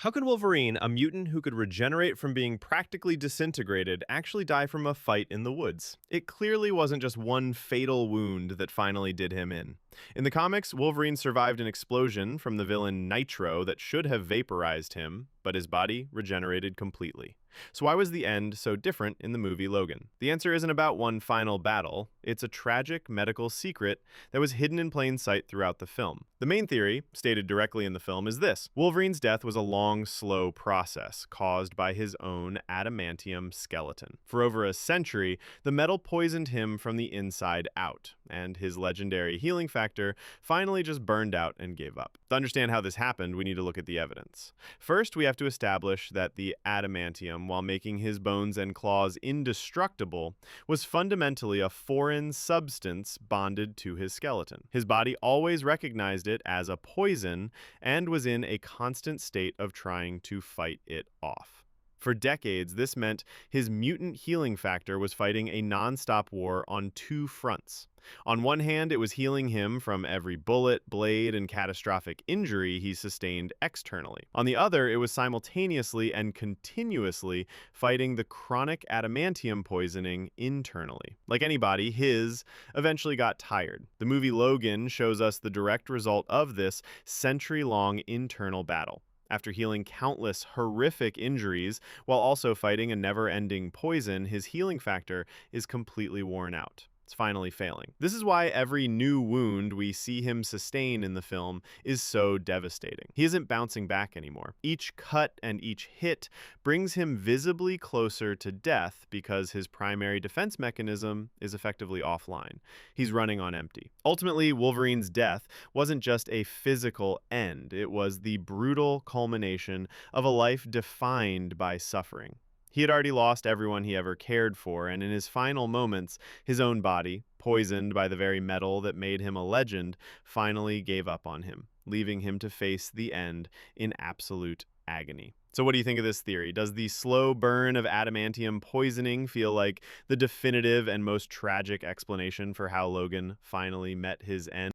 How could Wolverine, a mutant who could regenerate from being practically disintegrated, actually die from a fight in the woods? It clearly wasn't just one fatal wound that finally did him in. In the comics, Wolverine survived an explosion from the villain Nitro that should have vaporized him, but his body regenerated completely. So why was the end so different in the movie Logan? The answer isn't about one final battle, it's a tragic medical secret that was hidden in plain sight throughout the film. The main theory, stated directly in the film, is this: Wolverine's death was a long, slow process caused by his own adamantium skeleton. For over a century, the metal poisoned him from the inside out, and his legendary healing factor finally just burned out and gave up. To understand how this happened, we need to look at the evidence. First, we have to establish that the adamantium, while making his bones and claws indestructible, was fundamentally a foreign substance bonded to his skeleton. His body always recognized it as a poison and was in a constant state of trying to fight it off. For decades, this meant his mutant healing factor was fighting a non-stop war on two fronts. On one hand, it was healing him from every bullet, blade, and catastrophic injury he sustained externally. On the other, it was simultaneously and continuously fighting the chronic adamantium poisoning internally. Like any body, his eventually got tired. The movie Logan shows us the direct result of this century-long internal battle. After healing countless horrific injuries while also fighting a never-ending poison, his healing factor is completely worn out. It's finally failing. This is why every new wound we see him sustain in the film is so devastating. He isn't bouncing back anymore. Each cut and each hit brings him visibly closer to death because his primary defense mechanism is effectively offline. He's running on empty. Ultimately, Wolverine's death wasn't just a physical end. It was the brutal culmination of a life defined by suffering. He had already lost everyone he ever cared for, and in his final moments, his own body, poisoned by the very metal that made him a legend, finally gave up on him, leaving him to face the end in absolute agony. So what do you think of this theory? Does the slow burn of adamantium poisoning feel like the definitive and most tragic explanation for how Logan finally met his end?